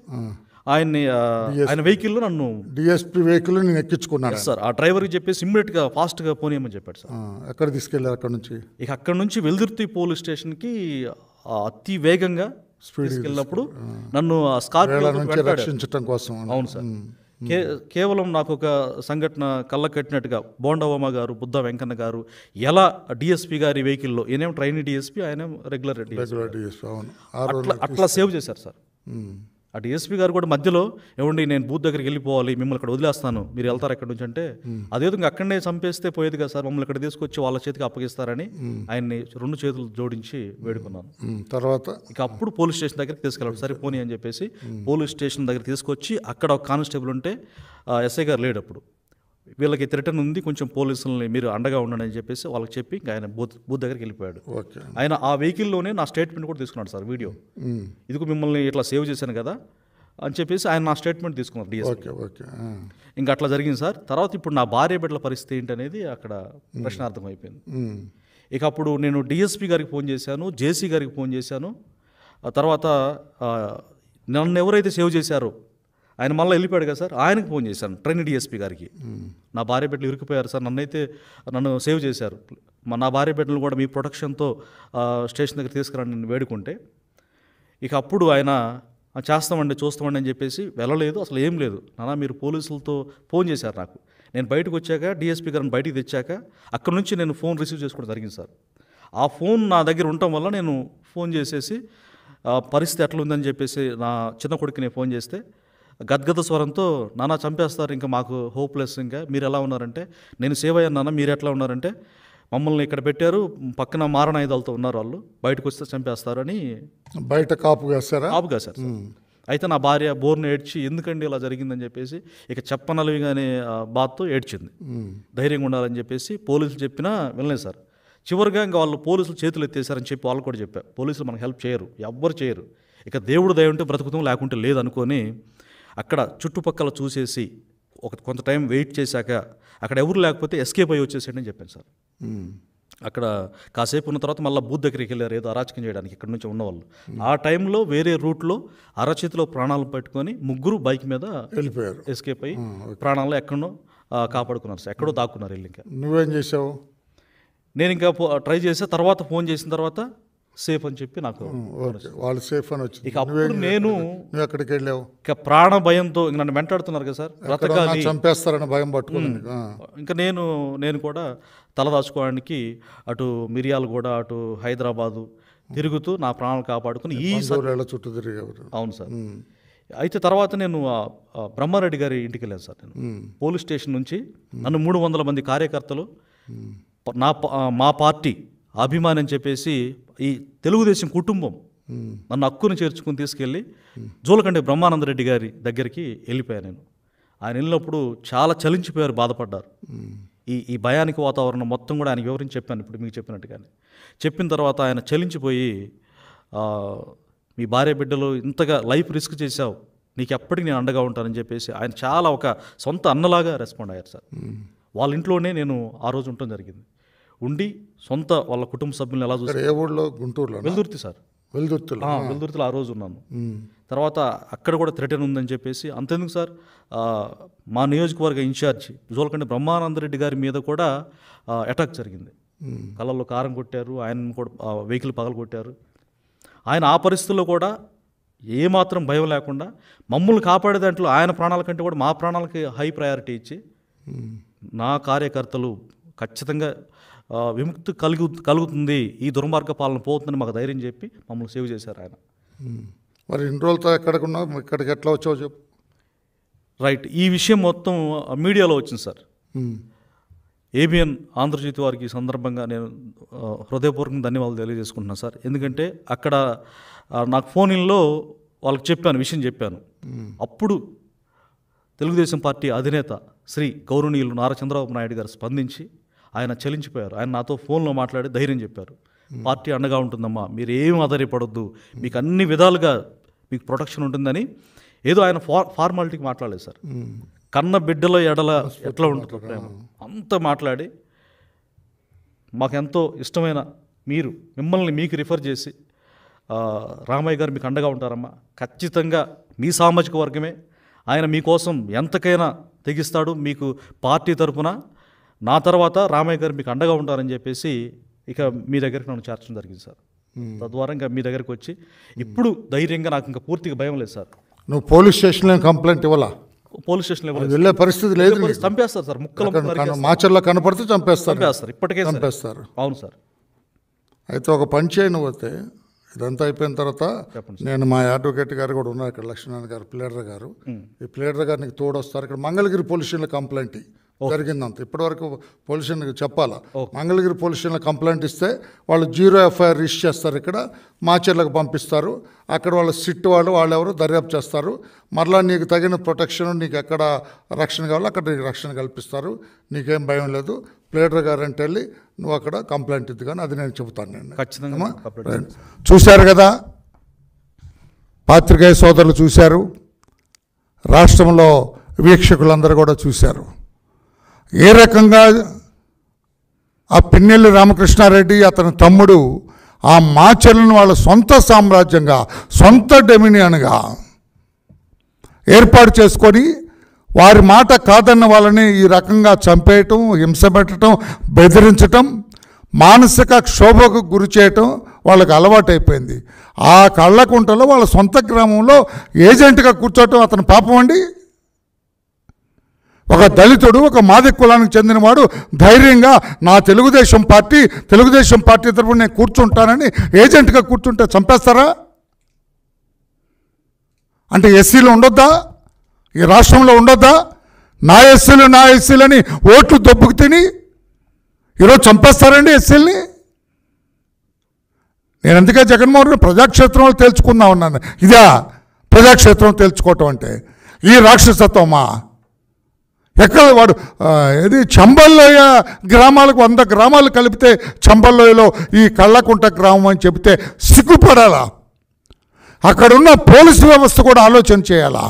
ఆయన వెహికల్లో నన్ను డిఎస్పీ వెహికల్ నేను ఎక్కించుకున్నాను సార్. ఆ డ్రైవర్కి చెప్పేసి ఇమ్మీడియట్గా ఫాస్ట్గా పోనీయమని చెప్పాడు సార్. ఎక్కడ తీసుకెళ్ళారు అక్కడ నుంచి? ఇక అక్కడ నుంచి వెల్దుర్తి పోలీస్ స్టేషన్కి అతి వేగంగా తీసుకెళ్ళినప్పుడు నన్ను స్కార్పియో రక్షించడం కోసం. అవును సార్, కేవలం నాకు ఒక సంఘటన కళ్ళ కట్టినట్టుగా బోండవమ్మ గారు, బుద్ధ వెంకన్న గారు ఎలా డిఎస్పీ గారి వెహికల్లో, ఈయనేమో ట్రైనీ డిఎస్పీ, ఆయన రెగ్యులర్ డిఎస్పీ, అట్లా సేవ్ చేశారు సార్. ఆ డిఎస్పీ గారు కూడా మధ్యలో ఏమండి నేను బూత్ దగ్గరికి వెళ్ళిపోవాలి, మిమ్మల్ని ఇక్కడ వదిలేస్తాను, మీరు వెళ్తారు ఎక్కడి నుంచి అంటే, అదేదో ఇంకా అక్కడనే చంపేస్తే పోయేది కదా సార్, మమ్మల్ని ఇక్కడ తీసుకొచ్చి వాళ్ళ చేతికి అప్పగిస్తారని ఆయన్ని 2 చేతులు జోడించి వేడుకున్నాను. తర్వాత ఇక అప్పుడు పోలీస్ స్టేషన్ దగ్గరికి తీసుకెళ్ళాడు, సరే పోనీ అని చెప్పేసి పోలీస్ స్టేషన్ దగ్గర తీసుకొచ్చి అక్కడ ఒక కానిస్టేబుల్ ఉంటే ఎస్ఐ గారు లేడు అప్పుడు, వీళ్ళకి థ్రెటన్ ఉంది, కొంచెం పోలీసులని మీరు అండగా ఉండండి అని చెప్పేసి వాళ్ళకి చెప్పి ఇంకా ఆయన బూత్ దగ్గరికి వెళ్ళిపోయాడు. ఆయన ఆ వెహికల్లోనే నా స్టేట్మెంట్ కూడా తీసుకున్నాడు సార్, వీడియో, ఇదిగో మిమ్మల్ని ఇట్లా సేవ్ చేశాను కదా అని చెప్పేసి ఆయన నా స్టేట్మెంట్ తీసుకున్నారు డిఎస్పీ. ఇంకా అట్లా జరిగింది సార్. తర్వాత ఇప్పుడు నా భార్య బిడ్డల పరిస్థితి ఏంటనేది అక్కడ ప్రశ్నార్థం అయిపోయింది. ఇక అప్పుడు నేను డిఎస్పీ గారికి ఫోన్ చేశాను, జేసీ గారికి ఫోన్ చేశాను. ఆ తర్వాత నన్ను ఎవరైతే సేవ్ చేశారో ఆయన మళ్ళీ వెళ్ళిపోయాడు కదా సార్, ఆయనకు ఫోన్ చేశాను, ట్రైనీ డిఎస్పీ గారికి. నా భార్య బిడ్డలు ఇరికిపోయారు సార్, నన్ను సేవ్ చేశారు, నా భార్య బిడ్డలు కూడా మీ ప్రొటెక్షన్తో స్టేషన్ దగ్గర తీసుకురండి నేను వేడుకుంటే, ఇక అప్పుడు ఆయన చేస్తామండి చూస్తామండి అని చెప్పేసి వెళ్ళలేదు, అసలు ఏం లేదు నాన్న, మీరు పోలీసులతో ఫోన్ చేశారు నాకు, నేను బయటకు వచ్చాక డిఎస్పీ గారిని బయటికి తెచ్చాక అక్కడ నుంచి నేను ఫోన్ రిసీవ్ చేసుకోవడం జరిగింది సార్. ఆ ఫోన్ నా దగ్గర ఉండటం వల్ల నేను ఫోన్ చేసేసి పరిస్థితి ఎట్లా ఉందని చెప్పేసి నా చిన్న కొడుకు నేను ఫోన్ చేస్తే గద్గద స్వరంతో, నాన్న చంపేస్తారు, ఇంకా మాకు హోప్లెస్, ఇంకా మీరు ఎలా ఉన్నారంటే, నేను సేవ్ అయ్యాను నాన్న, మీరు ఎట్లా ఉన్నారంటే, మమ్మల్ని ఇక్కడ పెట్టారు, పక్కన మారణాయుధాలతో ఉన్నారు వాళ్ళు, బయటకు వస్తే చంపేస్తారు అని బయట కాపు కాశారు సార్. అయితే నా భార్య బోర్ను ఏడ్చి ఎందుకండి ఇలా జరిగిందని చెప్పేసి ఇక చెప్పనలవిగానే బాధతో ఏడ్చింది. ధైర్యంగా ఉండాలని చెప్పేసి పోలీసులు చెప్పినా వినలేదు సార్. చివరిగా ఇంకా వాళ్ళు పోలీసులు చేతులు ఎత్తేసారని చెప్పి వాళ్ళు కూడా చెప్పారు, పోలీసులు మనకు హెల్ప్ చేయరు, ఎవ్వరు చేయరు, ఇక దేవుడు దయ ఉంటే బ్రతుకుతాం లేకుంటే లేదనుకొని అక్కడ చుట్టుపక్కల చూసేసి కొంత టైం వెయిట్ చేశాక అక్కడ ఎవరు లేకపోతే ఎస్కేప్ అయ్యి వచ్చేసేయండి అని చెప్పాను సార్. అక్కడ కాసేపు ఉన్న తర్వాత మళ్ళీ బూత్ దగ్గరికి వెళ్ళారు ఏదో అరాచకం చేయడానికి ఇక్కడ నుంచి ఉన్నవాళ్ళు. ఆ టైంలో వేరే రూట్లో అరచేతిలో ప్రాణాలు పెట్టుకొని 3 బైక్ మీద వెళ్ళిపోయారు, ఎస్కేప్ అయ్యి ప్రాణాలు ఎక్కడో కాపాడుకున్నారు సార్. ఎక్కడో దాక్కున్నారు వెళ్ళి. ఇంకా నువ్వేం చేసావు? నేను ఇంకా ట్రై చేసా, తర్వాత ఫోన్ చేసిన తర్వాత సేఫ్ అని చెప్పి నాకు వాళ్ళు సేఫ్ అని వచ్చింది. ఇక అప్పుడు నేను నువ్వు ఎక్కడికి వెళ్ళావు? ఇక ప్రాణ భయంతో ఇంక నన్ను వెంటాడుతున్నారు కదా సార్, బ్రతకాలి చంపేస్తారని భయం పట్టుకుని ఇంకా నేను కూడా తలదాచుకోవడానికి అటు మిర్యాలగూడ అటు హైదరాబాదు తిరుగుతూ నా ప్రాణాలు కాపాడుకుని ఈ చుట్టూ తిరిగేవారు. అవును సార్. అయితే తర్వాత నేను బ్రహ్మారెడ్డి గారి ఇంటికి వెళ్ళాను సార్. నేను పోలీస్ స్టేషన్ నుంచి నన్ను 300 మంది కార్యకర్తలు మా పార్టీ అభిమాని అని చెప్పేసి ఈ తెలుగుదేశం కుటుంబం నన్ను హక్కుని చేర్చుకుని తీసుకెళ్ళి జోలకండి బ్రహ్మానందరెడ్డి గారి దగ్గరికి వెళ్ళిపోయాను నేను. ఆయన వెళ్ళినప్పుడు చాలా చలించిపోయారు, బాధపడ్డారు. ఈ భయానికి వాతావరణం మొత్తం కూడా ఆయన వివరించి చెప్పాను ఇప్పుడు మీకు చెప్పినట్టుగానే. చెప్పిన తర్వాత ఆయన చలించిపోయి మీ భార్య బిడ్డలు ఇంతగా లైఫ్ రిస్క్ చేశావు, నీకు ఎప్పటికీ నేను అండగా ఉంటానని చెప్పేసి ఆయన చాలా ఒక సొంత అన్నలాగా రెస్పాండ్ అయ్యారు సార్. వాళ్ళ ఇంట్లోనే నేను ఆ రోజు ఉండటం జరిగింది. ఉండి సొంత వాళ్ళ కుటుంబ సభ్యులను ఎలా చూస్తారు. ఏ ఊళ్ళో? గుంటూరులో. వెల్దుర్తి సార్. వెల్దుర్తిలో ఆ రోజు ఉన్నాను. తర్వాత అక్కడ కూడా థ్రెటన్ ఉందని చెప్పేసి అంతెందుకు సార్, మా నియోజకవర్గ ఇన్ఛార్జి జోలకండి బ్రహ్మానందరెడ్డి గారి మీద కూడా అటాక్ జరిగింది. కళ్ళల్లో కారం కొట్టారు, ఆయన కూడా వెహికల్ పగలు కొట్టారు. ఆయన ఆ పరిస్థితుల్లో కూడా ఏమాత్రం భయం లేకుండా మమ్మల్ని కాపాడే దాంట్లో ఆయన ప్రాణాల కంటే కూడా మా ప్రాణాలకి హై ప్రయారిటీ ఇచ్చి నా కార్యకర్తలు ఖచ్చితంగా విముక్తి కలుగుతుంది, ఈ దుర్మార్గ పాలన పోతుందని మాకు ధైర్యం చెప్పి మమ్మల్ని సేవ్ చేశారు ఆయన. మరి ఇన్ని రోజులతో ఎక్కడికున్నావు, ఇక్కడికి ఎట్లా వచ్చావు చెప్పు. రైట్, ఈ విషయం మొత్తం మీడియాలో వచ్చింది సార్. ఏబిఎన్ ఆంధ్రజ్యోతి వారికి ఈ సందర్భంగా నేను హృదయపూర్వకంగా ధన్యవాదాలు తెలియజేసుకుంటున్నాను సార్. ఎందుకంటే అక్కడ నాకు ఫోన్లో వాళ్ళకి విషయం చెప్పాను. అప్పుడు తెలుగుదేశం పార్టీ అధినేత శ్రీ గౌరవనీయులు నారా చంద్రబాబు నాయుడు గారు స్పందించి ఆయన చలించిపోయారు. ఆయన నాతో ఫోన్లో మాట్లాడి ధైర్యం చెప్పారు, పార్టీ అండగా ఉంటుందమ్మా, మీరు ఏం ఆధారపడొద్దు, మీకు అన్ని విధాలుగా మీకు ప్రొటెక్షన్ ఉంటుందని ఏదో ఆయన ఫార్మాలిటీకి మాట్లాడలేదు సార్. కన్న బిడ్డల ఎడల ఎట్లా ఉంటుందో ప్రేమ అంతా మాట్లాడి మాకెంతో ఇష్టమైన మిమ్మల్ని మీకు రిఫర్ చేసి రామయ్య గారు మీకు అండగా ఉంటారమ్మా, ఖచ్చితంగా మీ సామాజిక వర్గమే, ఆయన మీకోసం ఎంతకైనా తెగిస్తాడు, మీకు పార్టీ తరఫున నా తర్వాత రామయ్య గారు మీకు అండగా ఉంటారని చెప్పేసి ఇక మీ దగ్గరికి నన్ను చేర్చడం జరిగింది సార్. తద్వారా ఇంకా మీ దగ్గరికి వచ్చి ఇప్పుడు ధైర్యంగా నాకు ఇంకా పూర్తిగా భయం లేదు సార్. నువ్వు పోలీస్ స్టేషన్లో కంప్లైంట్ ఇవ్వాలా? పోలీస్ స్టేషన్లో వెళ్ళే పరిస్థితి లేదు, చంపేస్తారు సార్. ముక్కలు మాచర్లో కనపడితే చంపేస్తారు, ఇప్పటికే చంపేస్తారు. అవును సార్. అయితే ఒక పని చేయను పోతే ఇదంతా అయిపోయిన తర్వాత నేను మా అడ్వకేట్ గారు కూడా ఉన్నారు ఇక్కడ, లక్ష్మీనారాయణ గారు, ప్లేడర్ గారు. ఈ ప్లేడర్ గారు నీకు తోడొస్తారు. ఇక్కడ మంగళగిరి పోలీస్ స్టేషన్లో కంప్లైంట్ జరిగిందంత ఇప్పటివరకు పోలీస్ స్టేషన్కి చెప్పాలా. మంగళగిరి పోలీస్ స్టేషన్లో కంప్లైంట్ ఇస్తే వాళ్ళు 0 FIR రిజిస్టర్ చేస్తారు, ఇక్కడ మాచర్లకు పంపిస్తారు. అక్కడ వాళ్ళ సిట్ వాళ్ళు ఎవరు దర్యాప్తు చేస్తారు. మరలా నీకు తగిన ప్రొటెక్షన్, నీకు ఎక్కడ రక్షణ కావాలో అక్కడ నీకు రక్షణ కల్పిస్తారు. నీకేం భయం లేదు. ప్లేడర్ గారు అంటే వెళ్ళి నువ్వు అక్కడ కంప్లైంట్ ఇద్దు, కానీ అది నేను చెబుతాను. నేను ఖచ్చితంగా చూశారు కదా, పాత్రికేయ సోదరులు చూశారు, రాష్ట్రంలో వీక్షకులందరూ కూడా చూశారు ఏ రకంగా ఆ పిన్నెల్లి రామకృష్ణారెడ్డి అతని తమ్ముడు ఆ మాచర్లను వాళ్ళ సొంత సామ్రాజ్యంగా, సొంత డొమినియన్గా ఏర్పాటు చేసుకొని వారి మాట కాదన్న వాళ్ళని ఈ రకంగా చంపేయటం, హింస పెట్టడం, బెదిరించటం, మానసిక క్షోభకు గురి చేయటం వాళ్ళకి అలవాటైపోయింది. ఆ కళ్ళకుంటలో వాళ్ళ సొంత గ్రామంలో ఏజెంట్గా కూర్చోవటం అతని పాపం అండి. ఒక దళితుడు, ఒక మాదిగ కులానికి చెందినవాడు ధైర్యంగా నా తెలుగుదేశం పార్టీ తరఫున నేను కూర్చుంటానని ఏజెంట్గా కూర్చుంటే చంపేస్తారా? అంటే ఎస్సీలు ఉండొద్దా? ఈ రాష్ట్రంలో ఉండొద్దా? నా ఎస్సీలని ఓట్లు దొబ్బుకు తిని ఈరోజు చంపేస్తారండి ఎస్సీలని. నేను అందుకే జగన్మోహన్ రెడ్డి ప్రజాక్షేత్రంలో తేల్చుకుందాం ఉన్నాను. ఇదా ప్రజాక్షేత్రం తెలుసుకోవటం అంటే ఈ రాక్షసత్వమా? ఎక్కడ వాడు ఏది చంబల్లోయ గ్రామాలకు 100 గ్రామాలు కలిపితే చంబల్లోయలో ఈ కళ్ళకుంట గ్రామం అని చెబితే సిగ్గుపడాలా? అక్కడున్న పోలీసు వ్యవస్థ కూడా ఆలోచన చేయాలా?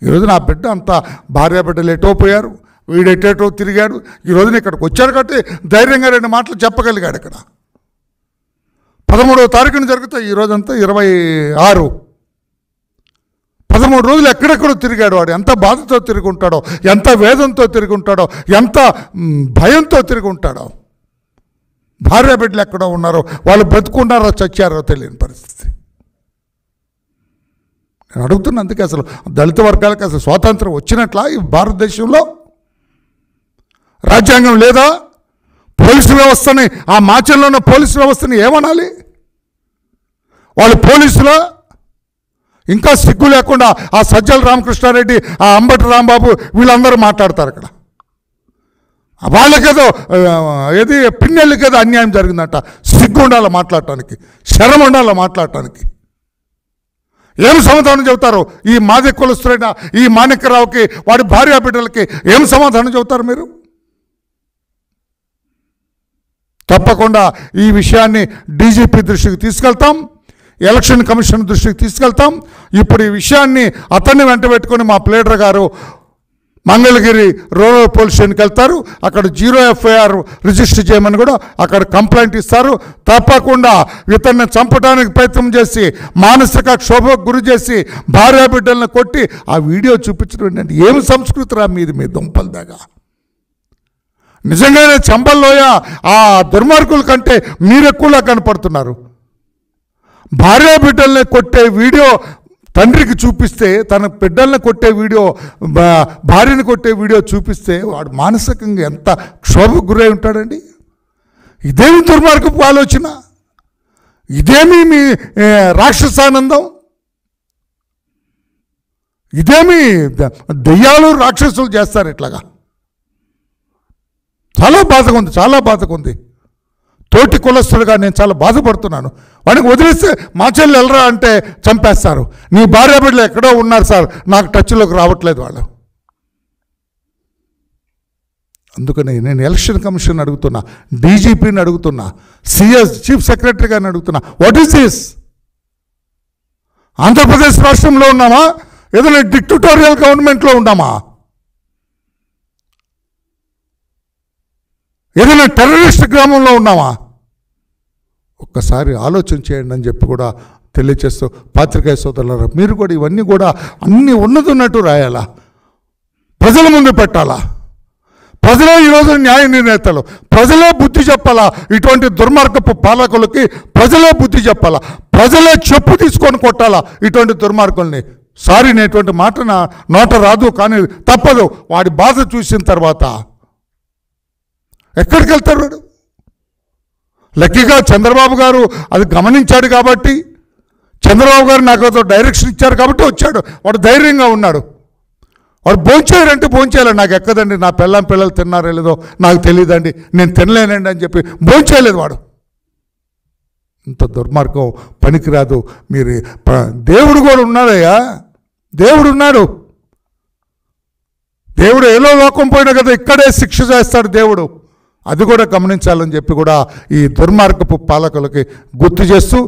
ఈరోజు నా బిడ్డ అంతా భార్య బిడ్డలు ఎటో పోయారు, వీడు ఎటేటో తిరిగాడు. ఈరోజున ఇక్కడికి వచ్చాడు కాబట్టి ధైర్యంగా 2 మాటలు చెప్పగలిగాడు. ఇక్కడ 13వ తారీఖున జరుగుతాయి, ఈరోజంతా 26. 13 రోజులు ఎక్కడెక్కడో తిరిగాడు. వాడు ఎంత బాధతో తిరిగి ఉంటాడో, ఎంత వేదంతో తిరిగి ఉంటాడో, ఎంత భయంతో తిరిగి ఉంటాడో. భార్య బిడ్డలు ఎక్కడో ఉన్నారో, వాళ్ళు బ్రతుకున్నారో చచ్చారో తెలియని పరిస్థితి. నేను అడుగుతున్నా, అందుకే అసలు దళిత వర్గాలకు అసలు స్వాతంత్రం వచ్చినట్లా ఈ భారతదేశంలో? రాజ్యాంగం లేదా? పోలీసు వ్యవస్థని, ఆ మాచంలో ఉన్న పోలీసు వ్యవస్థని ఏమనాలి? వాళ్ళు పోలీసులో ఇంకా సిగ్గు లేకుండా ఆ సజ్జల రామకృష్ణారెడ్డి, ఆ అంబటి రాంబాబు వీళ్ళందరూ మాట్లాడతారు అక్కడ. వాళ్ళకేదో ఏది పిన్నెళ్ళకేదో అన్యాయం జరిగిందట. సిగ్గు ఉండాలి మాట్లాడటానికి, శరం ఉండాలి మాట్లాడటానికి. ఏం సమాధానం చెబుతారు? ఈ మాది కులస్తులైన ఈ మాణిక్యరావుకి, వాడి భార్య బిడ్డలకి ఏం సమాధానం చెబుతారు మీరు? తప్పకుండా ఈ విషయాన్ని డీజీపీ దృష్టికి తీసుకెళ్తాం, ఎలక్షన్ కమిషన్ దృష్టికి తీసుకెళ్తాం. ఇప్పుడు ఈ విషయాన్ని అతన్ని వెంట పెట్టుకొని మా ప్లేడర్ గారు మంగళగిరి రూరల్ పోలీస్ స్టేషన్కి వెళ్తారు. అక్కడ 0 FIR రిజిస్టర్ చేయమని కూడా అక్కడ కంప్లైంట్ ఇస్తారు. తప్పకుండా ఇతన్ని చంపడానికి ప్రయత్నం చేసి, మానసిక క్షోభకు గురి చేసి, భార్య బిడ్డలను కొట్టి ఆ వీడియో చూపించడం ఏంటంటే ఏమి సంస్కృతి రా మీది, మీ దుంపల దాకా. నిజంగానే చంబల్లోయ ఆ దుర్మార్గుల కంటే మీరెక్కువలా కనపడుతున్నారు. భార్య బిడ్డల్ని కొట్టే వీడియో తండ్రికి చూపిస్తే, తన బిడ్డల్ని కొట్టే వీడియో, భార్యని కొట్టే వీడియో చూపిస్తే వాడు మానసికంగా ఎంత క్షోభకు గురై ఉంటాడండి. ఇదేమి దుర్మార్గపు ఆలోచన? ఇదేమి మీ రాక్షసానందం? ఇదేమి దెయ్యాలు రాక్షసులు చేస్తారు ఇట్లాగా? చాలా బాధగా ఉంది, చాలా బాధగా ఉంది. తోటి కులస్తులుగా నేను చాలా బాధపడుతున్నాను. వాడికి వదిలేస్తే మా చెల్లి వెళ్ళరా అంటే చంపేస్తారు. నీ భార్య బిడ్డలు ఎక్కడో ఉన్నారు సార్, నాకు టచ్లోకి రావట్లేదు వాళ్ళు. అందుకని నేను ఎలక్షన్ కమిషన్ అడుగుతున్నా, డీజీపీని అడుగుతున్నా, సిఎస్ చీఫ్ సెక్రటరీ గారిని అడుగుతున్నా, వాట్ ఈస్ దిస్? ఆంధ్రప్రదేశ్ రాష్ట్రంలో ఉన్నామా? ఏదైనా డిక్టటోరియల్ గవర్నమెంట్లో ఉన్నామా? ఏదైనా టెర్రరిస్ట్ గ్రామంలో ఉన్నామా? ఒక్కసారి ఆలోచన చేయండి అని చెప్పి కూడా తెలియచేస్తూ, పాత్రికేయ సోదరులారా, మీరు కూడా ఇవన్నీ కూడా అన్నీ ఉన్నది ఉన్నట్టు రాయాలా, ప్రజల ముందు పెట్టాలా? ప్రజలే ఈరోజు న్యాయ నిర్ణేతలు, ప్రజలే బుద్ధి చెప్పాలా. ఇటువంటి దుర్మార్గపు పాలకులకి ప్రజలే బుద్ధి చెప్పాలా, ప్రజలే చెప్పు తీసుకొని కొట్టాలా ఇటువంటి దుర్మార్గుల్ని. సారీ, నేటువంటి మాట నా నోట రాదు, కానీ తప్పదు. వాడి బాధ చూసిన తర్వాత ఎక్కడికి వెళ్తాడు వాడు? లక్కీగా చంద్రబాబు గారు అది గమనించాడు కాబట్టి, చంద్రబాబు గారు నాకు డైరెక్షన్ ఇచ్చారు కాబట్టి వచ్చాడు. వాడు ధైర్యంగా ఉన్నాడు. వాడు భోంచేయాలంటే భోంచేయాలి, నాకు ఎక్కదండి, నా పిల్లలు తిన్నారో లేదో నాకు తెలియదండి, నేను తినలేనండి అని చెప్పి భోంచేయలేదు వాడు. ఇంత దుర్మార్గం పనికిరాదు. మీరు దేవుడు కూడా ఉన్నాడయ్యా, దేవుడు ఉన్నాడు. దేవుడు ఏలో లోకం పోయినా కదా, ఇక్కడే శిక్ష చేస్తాడు దేవుడు. అది కూడా గమనించాలని చెప్పి కూడా ఈ దుర్మార్గపు పాలకులకి గుర్తు చేస్తూ,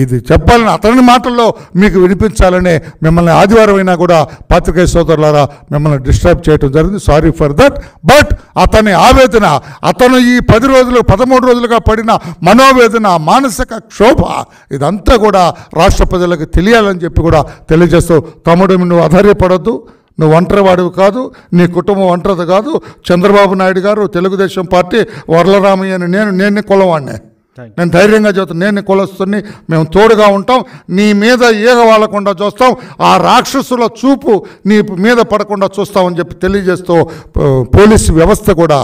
ఇది చెప్పాలని అతని మాటల్లో మీకు వినిపించాలనే మిమ్మల్ని ఆదివారం అయినా కూడా పాత్రికేయ సోదరులారా మిమ్మల్ని డిస్టర్బ్ చేయడం జరిగింది. Sorry for that. బట్ అతని ఆవేదన, అతను ఈ 13 రోజులుగా పడిన మనోవేదన, మానసిక క్షోభ, ఇదంతా కూడా రాష్ట్ర ప్రజలకు తెలియాలని చెప్పి కూడా తెలియజేస్తూ, తమ్ముడు నువ్వు అధైర్యపడొద్దు, నువ్వు ఒంటరి వాడివి కాదు, నీ కుటుంబం ఒంటరిది కాదు. చంద్రబాబు నాయుడు గారు, తెలుగుదేశం పార్టీ, వరలరామయ్య అని నేను కులవాడిని, నేను ధైర్యంగా చెబుతాను, నేను కులస్తుని, మేము తోడుగా ఉంటాం. నీ మీద ఈగ వాలకుండా చూస్తాం, ఆ రాక్షసుల చూపు నీ మీద పడకుండా చూస్తామని చెప్పి తెలియజేస్తూ, పోలీసు వ్యవస్థ కూడా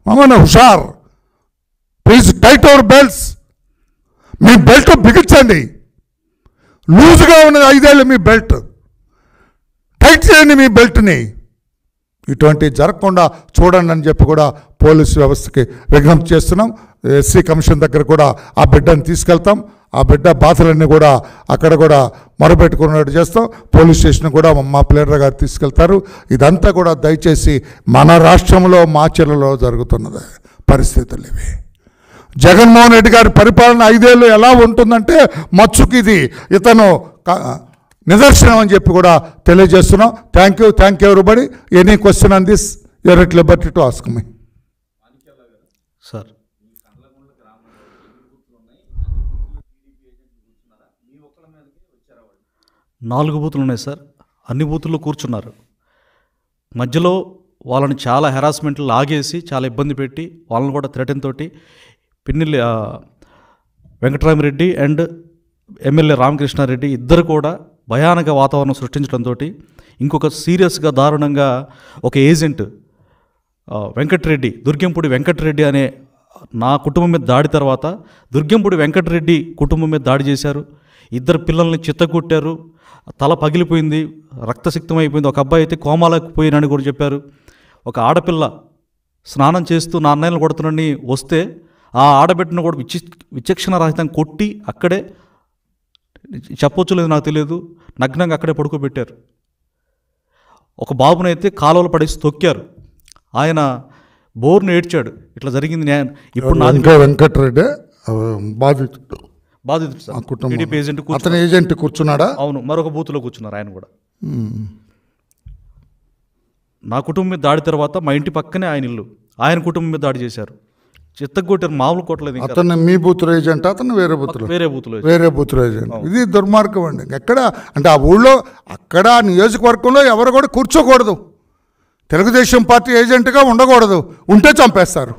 మమ్మల్ని హుషార్, ప్లీజ్ టైట్ అవర్ బెల్ట్స్. మీ బెల్ట్ బిగించండి, లూజ్గా ఉన్నది 5 ఏళ్ళు మీ బెల్ట్, టైట్ చేయండి మీ బెల్ట్ని. ఇటువంటి జరగకుండా చూడండి అని చెప్పి కూడా పోలీసు వ్యవస్థకి విజ్ఞప్తి చేస్తున్నాం. ఎస్సీ కమిషన్ దగ్గర కూడా ఆ బిడ్డను తీసుకెళ్తాం. ఆ బిడ్డ బాధలన్నీ కూడా అక్కడ కూడా మొరపెట్టుకున్నట్టు చేస్తాం. పోలీస్ స్టేషన్ కూడా మా ప్లేడర్ గారు తీసుకెళ్తారు. ఇదంతా కూడా దయచేసి మన రాష్ట్రంలో మాచర్లలో జరుగుతున్నది పరిస్థితులు ఇవి. జగన్మోహన్ రెడ్డి గారి పరిపాలన 5 ఏళ్ళు ఎలా ఉంటుందంటే మచ్చుకి ఇది ఇతను నిదర్శనం అని చెప్పి కూడా తెలియజేస్తున్నాం. Thank you everybody. Any question on this you are at liberty to ask me. Sir, 4 బూతులు ఉన్నాయి సార్. అన్ని బూతుల్లో కూర్చున్నారు. మధ్యలో వాళ్ళని చాలా హెరాస్మెంట్లు లాగేసి చాలా ఇబ్బంది పెట్టి వాళ్ళని కూడా థ్రెటన్ తోటి పిన్నెల్లి వెంకటరామిరెడ్డి అండ్ ఎమ్మెల్యే రామకృష్ణారెడ్డి ఇద్దరు కూడా భయానక వాతావరణం సృష్టించడంతో ఇంకొక సీరియస్గా దారుణంగా ఒక ఏజెంట్ వెంకటరెడ్డి, దుర్గంపూడి వెంకటరెడ్డి అనే నా కుటుంబం మీద దాడి తర్వాత దుర్గంపూడి వెంకటరెడ్డి కుటుంబం మీద దాడి చేశారు. 2 పిల్లల్ని చిత్తకొట్టారు. తల పగిలిపోయింది, రక్తసిక్తం అయిపోయింది. ఒక అబ్బాయి అయితే కోమాలకు పోయినని కూడా చెప్పారు. ఒక ఆడపిల్ల స్నానం చేస్తూ నా అన్నయ్యను కొడుతున్నాడని వస్తే ఆ ఆడబిడ్డను కూడా విచక్షణ రహితంగా కొట్టి అక్కడే, చెప్పొచ్చు లేదు నాకు తెలియదు, నగ్నంగా అక్కడే పడుకోబెట్టారు. ఒక బాబునైతే కాలువలు పడేసి తొక్కారు. ఆయన బోర్ను ఏడ్చాడు. ఇట్లా జరిగింది న్యాయం. ఇప్పుడు వెంకటరెడ్డి బాధితుడు సార్, టీడీపీ ఏజెంట్. అతను ఏజెంట్ కూర్చున్నాడా? అవును, మరొక బూత్లో కూర్చున్నారు ఆయన కూడా. నా కుటుంబం మీద దాడి తర్వాత మా ఇంటి పక్కనే ఆయన ఇల్లు, ఆయన కుటుంబం మీద దాడి చేశారు. చిత్తగొట్టారు, మామూలు కొట్టలేదు. అతను మీ బూత్లో ఏజెంట్, అతను వేరే బూత్లో ఏజెంట్. ఇది దుర్మార్గం అండి. ఎక్కడ అంటే ఆ ఊళ్ళో అక్కడ నియోజకవర్గంలో ఎవరు కూడా కూర్చోకూడదు. తెలుగుదేశం పార్టీ ఏజెంట్గా ఉండకూడదు. ఉంటే చంపేస్తారు.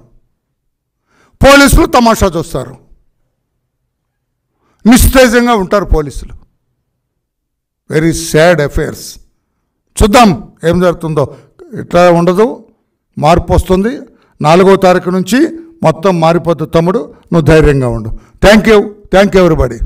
పోలీసులు తమాషా చూస్తారు. నిస్తేజంగా ఉంటారు పోలీసులు. Very sad affairs. చూద్దాం ఏం జరుగుతుందో. ఇట్లా ఉండదు, మార్పు వస్తుంది. 4వ తారీఖు నుంచి మొత్తం మారిపోతుంది తమ్ముడు. నువ్వు ధైర్యంగా ఉండు. Thank you everybody.